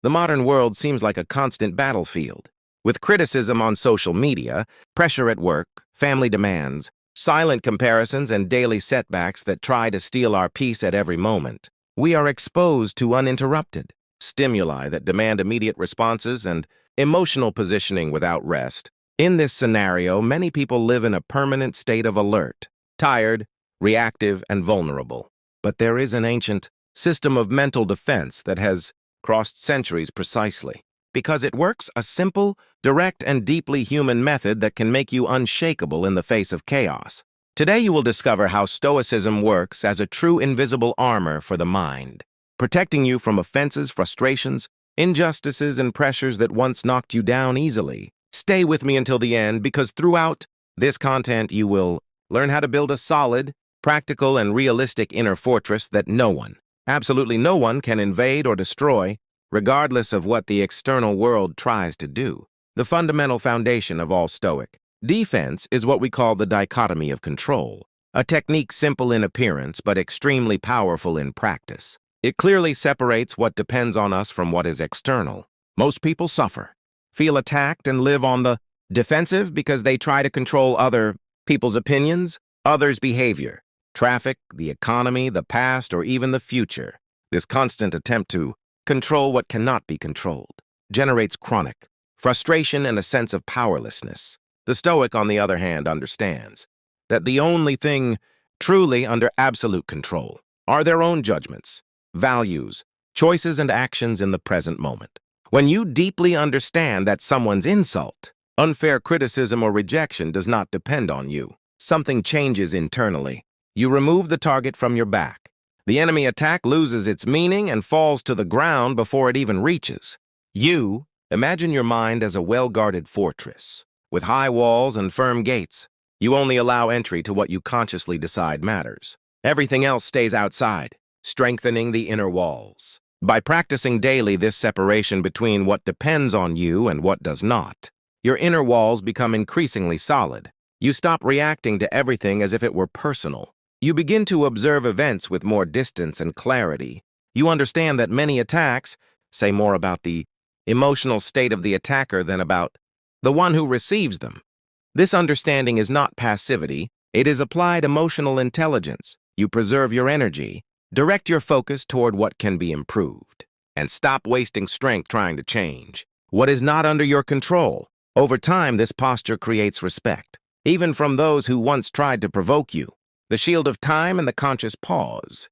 The modern world seems like a constant battlefield, with criticism on social media, pressure at work, family demands, silent comparisons, and daily setbacks that try to steal our peace at every moment. We are exposed to uninterrupted stimuli that demand immediate responses and emotional positioning without rest. In this scenario, many people live in a permanent state of alert, tired, reactive, and vulnerable. But there is an ancient system of mental defense that has crossed centuries precisely because it works a simple, direct, and deeply human method that can make you unshakable in the face of chaos. Today you will discover how Stoicism works as a true invisible armor for the mind, protecting you from offenses, frustrations, injustices, and pressures that once knocked you down easily. Stay with me until the end because throughout this content you will learn how to build a solid, practical, and realistic inner fortress that no one, absolutely no one, can invade or destroy, regardless of what the external world tries to do. The fundamental foundation of all Stoic defense is what we call the dichotomy of control, a technique simple in appearance but extremely powerful in practice. It clearly separates what depends on us from what is external. Most people suffer, feel attacked, and live on the defensive because they try to control other people's opinions, others' behavior, traffic, the economy, the past, or even the future. This constant attempt to control what cannot be controlled generates chronic frustration and a sense of powerlessness. The Stoic, on the other hand, understands that the only thing truly under absolute control are their own judgments, values, choices, and actions in the present moment. When you deeply understand that someone's insult, unfair criticism, or rejection does not depend on you, something changes internally. You remove the target from your back. The enemy attack loses its meaning and falls to the ground before it even reaches. You imagine your mind as a well-guarded fortress, with high walls and firm gates. You only allow entry to what you consciously decide matters. Everything else stays outside, strengthening the inner walls. By practicing daily this separation between what depends on you and what does not, your inner walls become increasingly solid. You stop reacting to everything as if it were personal. You begin to observe events with more distance and clarity. You understand that many attacks say more about the emotional state of the attacker than about the one who receives them. This understanding is not passivity, it is applied emotional intelligence. You preserve your energy, direct your focus toward what can be improved, and stop wasting strength trying to change what is not under your control. Over time, this posture creates respect, even from those who once tried to provoke you. The shield of time and the conscious pause.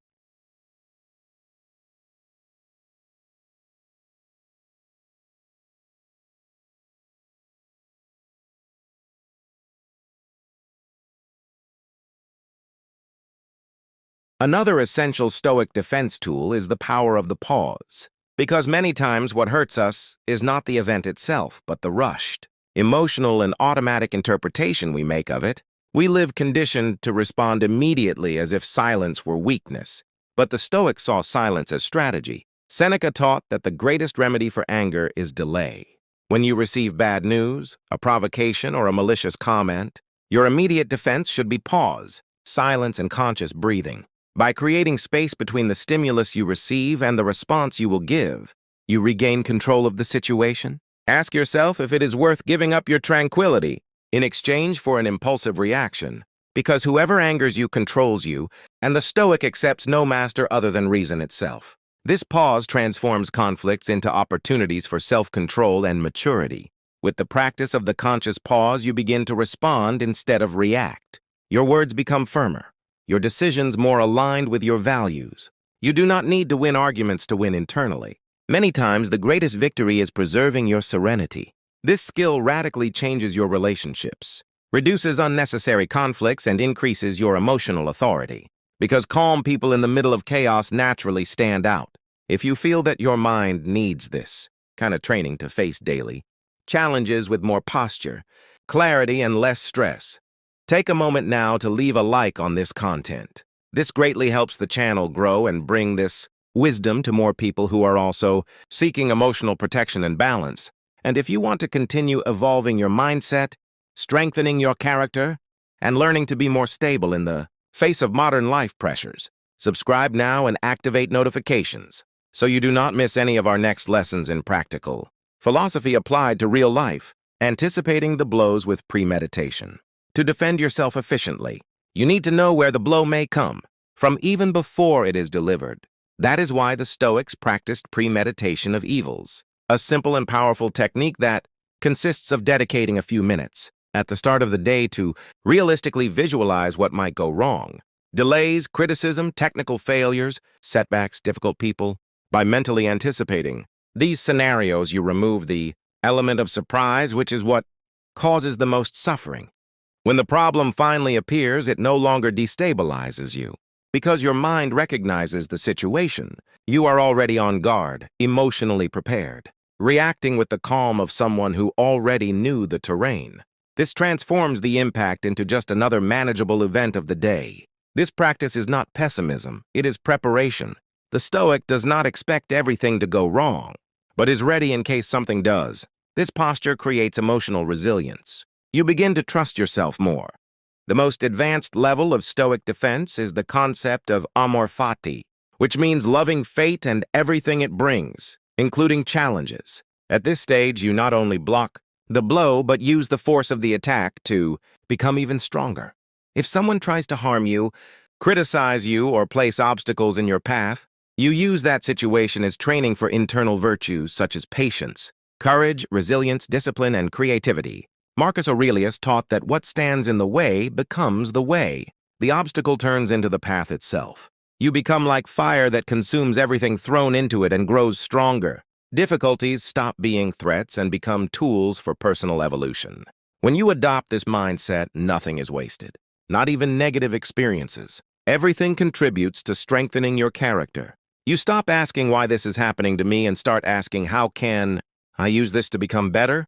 Another essential Stoic defense tool is the power of the pause, because many times what hurts us is not the event itself, but the rushed, emotional, and automatic interpretation we make of it. We live conditioned to respond immediately as if silence were weakness, but the Stoics saw silence as strategy. Seneca taught that the greatest remedy for anger is delay. When you receive bad news, a provocation, or a malicious comment, your immediate defense should be pause, silence, and conscious breathing. By creating space between the stimulus you receive and the response you will give, you regain control of the situation. Ask yourself if it is worth giving up your tranquility in exchange for an impulsive reaction, because whoever angers you controls you, and the Stoic accepts no master other than reason itself. This pause transforms conflicts into opportunities for self-control and maturity. With the practice of the conscious pause, you begin to respond instead of react. Your words become firmer, your decisions more aligned with your values. You do not need to win arguments to win internally. Many times, the greatest victory is preserving your serenity. This skill radically changes your relationships, reduces unnecessary conflicts, and increases your emotional authority. Because calm people in the middle of chaos naturally stand out. If you feel that your mind needs this kind of training to face daily challenges with more posture, clarity, and less stress, take a moment now to leave a like on this content. This greatly helps the channel grow and bring this wisdom to more people who are also seeking emotional protection and balance. And if you want to continue evolving your mindset, strengthening your character, and learning to be more stable in the face of modern life pressures, subscribe now and activate notifications. so you do not miss any of our next lessons in practical philosophy applied to real life, anticipating the blows with premeditation. To defend yourself efficiently, you need to know where the blow may come from even before it is delivered. That is why the Stoics practiced premeditation of evils, a simple and powerful technique that consists of dedicating a few minutes at the start of the day to realistically visualize what might go wrong. Delays, criticism, technical failures, setbacks, difficult people. By mentally anticipating these scenarios, you remove the element of surprise, which is what causes the most suffering. When the problem finally appears, it no longer destabilizes you. Because your mind recognizes the situation, you are already on guard, emotionally prepared, reacting with the calm of someone who already knew the terrain. This transforms the impact into just another manageable event of the day. This practice is not pessimism, it is preparation. The Stoic does not expect everything to go wrong, but is ready in case something does. This posture creates emotional resilience. You begin to trust yourself more. The most advanced level of Stoic defense is the concept of amor fati, which means loving fate and everything it brings, including challenges. At this stage, you not only block the blow, but use the force of the attack to become even stronger. If someone tries to harm you, criticize you, or place obstacles in your path, you use that situation as training for internal virtues such as patience, courage, resilience, discipline, and creativity. Marcus Aurelius taught that what stands in the way becomes the way. The obstacle turns into the path itself. You become like fire that consumes everything thrown into it and grows stronger. Difficulties stop being threats and become tools for personal evolution. When you adopt this mindset, nothing is wasted, not even negative experiences. Everything contributes to strengthening your character. You stop asking why this is happening to me and start asking, how can I use this to become better?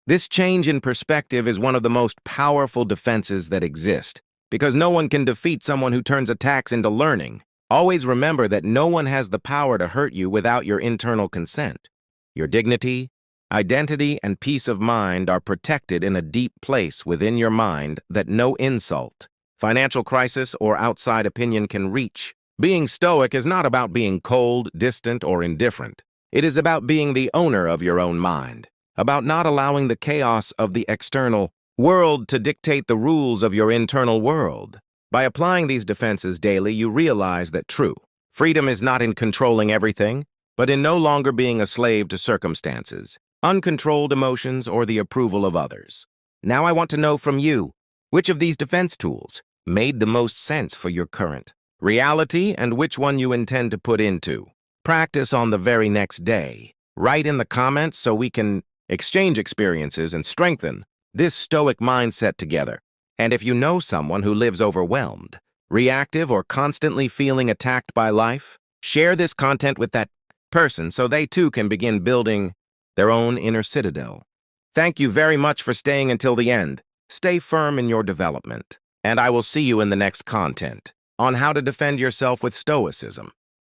This change in perspective is one of the most powerful defenses that exist, because no one can defeat someone who turns attacks into learning. Always remember that no one has the power to hurt you without your internal consent. Your dignity, identity, and peace of mind are protected in a deep place within your mind that no insult, financial crisis, or outside opinion can reach. Being Stoic is not about being cold, distant, or indifferent. It is about being the owner of your own mind, about not allowing the chaos of the external world to dictate the rules of your internal world. By applying these defenses daily, you realize that true freedom is not in controlling everything, but in no longer being a slave to circumstances, uncontrolled emotions, or the approval of others. Now I want to know from you, which of these defense tools made the most sense for your current reality and which one you intend to put into practice on the very next day. Write in the comments so we can exchange experiences and strengthen this Stoic mindset together. And if you know someone who lives overwhelmed, reactive, or constantly feeling attacked by life, share this content with that person so they too can begin building their own inner citadel. Thank you very much for staying until the end. Stay firm in your development, and I will see you in the next content on how to defend yourself with Stoicism.